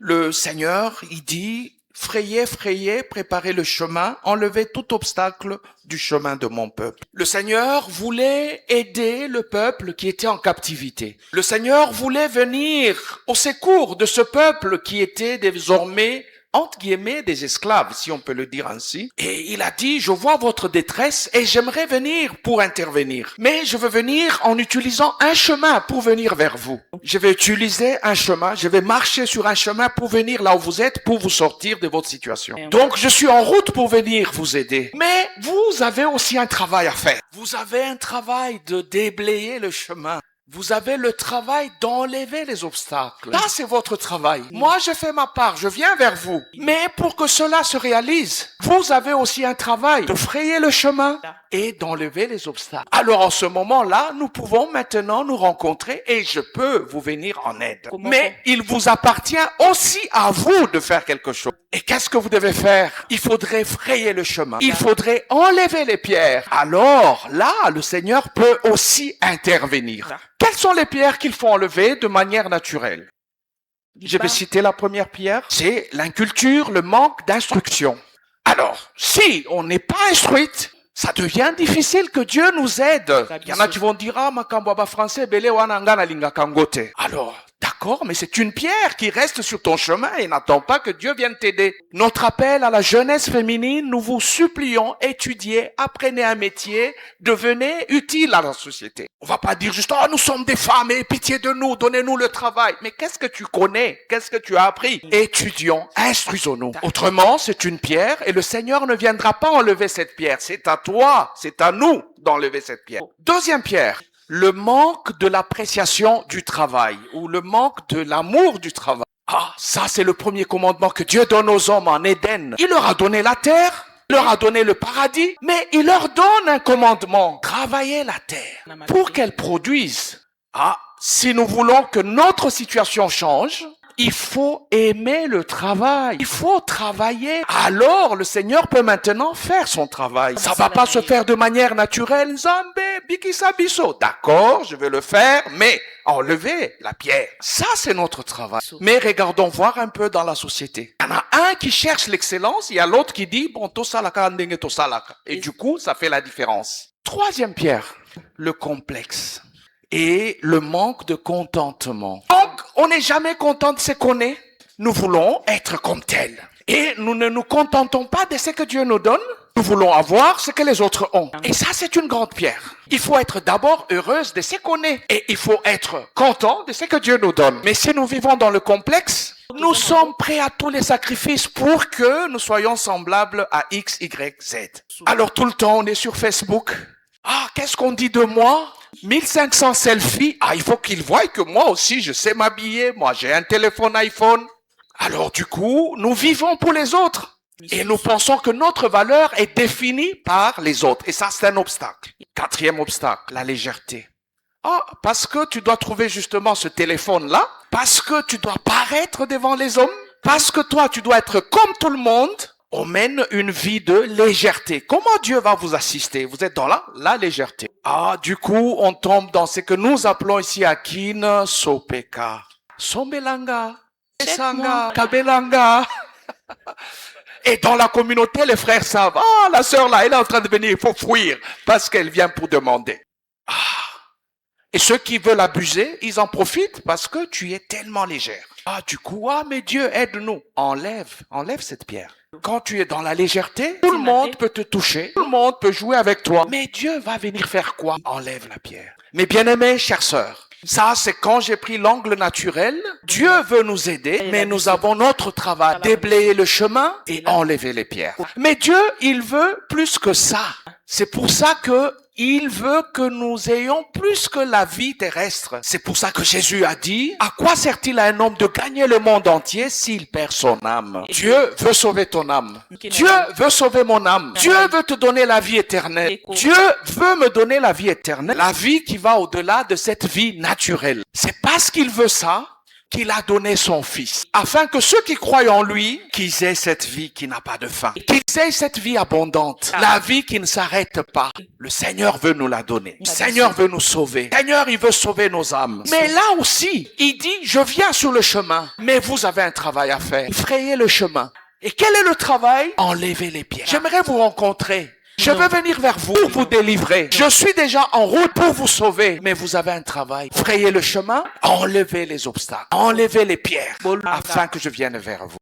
Le Seigneur, il dit, frayez, frayez, préparez le chemin, enlevez tout obstacle du chemin de mon peuple. Le Seigneur voulait aider le peuple qui était en captivité. Le Seigneur voulait venir au secours de ce peuple qui était désormais entre guillemets, des esclaves, si on peut le dire ainsi. Et il a dit, je vois votre détresse et j'aimerais venir pour intervenir. Mais je veux venir en utilisant un chemin pour venir vers vous. Je vais utiliser un chemin, je vais marcher sur un chemin pour venir là où vous êtes, pour vous sortir de votre situation. Donc, je suis en route pour venir vous aider. Mais vous avez aussi un travail à faire. Vous avez un travail de déblayer le chemin. Vous avez le travail d'enlever les obstacles. Là, c'est votre travail. Moi, je fais ma part, je viens vers vous. Mais pour que cela se réalise, vous avez aussi un travail de frayer le chemin et d'enlever les obstacles. Alors, en ce moment-là, nous pouvons maintenant nous rencontrer et je peux vous venir en aide. Mais il vous appartient aussi à vous de faire quelque chose. Et qu'est-ce que vous devez faire? Il faudrait frayer le chemin. Il faudrait enlever les pierres. Alors, là, le Seigneur peut aussi intervenir. Quelles sont les pierres qu'il faut enlever de manière naturelle? Je vais citer la première pierre. C'est l'inculture, le manque d'instruction. Alors, si on n'est pas instruite, ça devient difficile que Dieu nous aide. Il y en a qui vont dire, ah, makambwaba français, bele wananga na linga kangote. Alors, d'accord, mais c'est une pierre qui reste sur ton chemin et n'attend pas que Dieu vienne t'aider. Notre appel à la jeunesse féminine, nous vous supplions, étudiez, apprenez un métier, devenez utile à la société. On va pas dire juste, oh, nous sommes des femmes et pitié de nous, donnez-nous le travail. Mais qu'est-ce que tu connais? Qu'est-ce que tu as appris? Étudions, instruisons-nous. Autrement, c'est une pierre et le Seigneur ne viendra pas enlever cette pierre. C'est à toi, c'est à nous d'enlever cette pierre. Deuxième pierre. Le manque de l'appréciation du travail ou le manque de l'amour du travail. Ah, ça c'est le premier commandement que Dieu donne aux hommes en Éden. Il leur a donné la terre, il leur a donné le paradis, mais il leur donne un commandement. Travailler la terre pour qu'elle produise. Ah, si nous voulons que notre situation change, il faut aimer le travail. Il faut travailler. Alors, le Seigneur peut maintenant faire son travail. Ça va pas se faire de manière naturelle. Zambé, bikisa biso. D'accord, je vais le faire, mais enlever la pierre. Ça, c'est notre travail. Mais regardons voir un peu dans la société. Il y en a un qui cherche l'excellence, il y a l'autre qui dit, bon, tosalaka andenge tosalaka. Et du coup, ça fait la différence. Troisième pierre, le complexe. Et le manque de contentement. Donc, on n'est jamais content de ce qu'on est. Nous voulons être comme tel. Et nous ne nous contentons pas de ce que Dieu nous donne. Nous voulons avoir ce que les autres ont. Et ça, c'est une grande pierre. Il faut être d'abord heureuse de ce qu'on est. Et il faut être content de ce que Dieu nous donne. Mais si nous vivons dans le complexe, nous sommes prêts à tous les sacrifices pour que nous soyons semblables à X, Y, Z. Alors, tout le temps, on est sur Facebook. Ah, qu'est-ce qu'on dit de moi? 1500 selfies. Ah, il faut qu'ils voient que moi aussi, je sais m'habiller. Moi, j'ai un téléphone iPhone. Alors, du coup, nous vivons pour les autres. Et nous pensons que notre valeur est définie par les autres. Et ça, c'est un obstacle. Quatrième obstacle, la légèreté. Ah, parce que tu dois trouver justement ce téléphone-là. Parce que tu dois paraître devant les hommes. Parce que toi, tu dois être comme tout le monde. On mène une vie de légèreté. Comment Dieu va vous assister? Vous êtes dans la légèreté. Ah, du coup, on tombe dans ce que nous appelons ici à Kin Sopeka. Sombelanga, Sanga, Kabelanga. Et dans la communauté, les frères savent. Ah, la sœur là, elle est en train de venir, il faut fuir parce qu'elle vient pour demander. Ah. Et ceux qui veulent abuser, ils en profitent parce que tu es tellement légère. Ah, du coup, ah, mais Dieu, aide-nous. Enlève cette pierre. Quand tu es dans la légèreté, tout le monde peut te toucher, tout le monde peut jouer avec toi. Mais Dieu va venir faire quoi? Enlève la pierre. Mes bien-aimés, chères sœurs, ça c'est quand j'ai pris l'angle naturel. Dieu veut nous aider, mais nous avons notre travail, déblayer le chemin et enlever les pierres. Mais Dieu, il veut plus que ça. C'est pour ça que il veut que nous ayons plus que la vie terrestre. C'est pour ça que Jésus a dit, à quoi sert-il à un homme de gagner le monde entier s'il perd son âme? Dieu veut sauver ton âme. Dieu veut sauver mon âme. Dieu veut te donner la vie éternelle. Dieu veut me donner la vie éternelle. La vie qui va au-delà de cette vie naturelle. C'est parce qu'il veut ça qu'il a donné son Fils, afin que ceux qui croient en lui, qu'ils aient cette vie qui n'a pas de fin, qu'ils aient cette vie abondante, la vie qui ne s'arrête pas. Le Seigneur veut nous la donner. Le Seigneur veut nous sauver. Le Seigneur, il veut sauver nos âmes. Mais là aussi, il dit, je viens sur le chemin, mais vous avez un travail à faire. Frayez le chemin. Et quel est le travail? Enlevez les pierres. J'aimerais vous rencontrer. Je veux venir vers vous pour vous délivrer. Je suis déjà en route pour vous sauver. Mais vous avez un travail. Frayez le chemin, enlevez les obstacles, enlevez les pierres, afin que je vienne vers vous.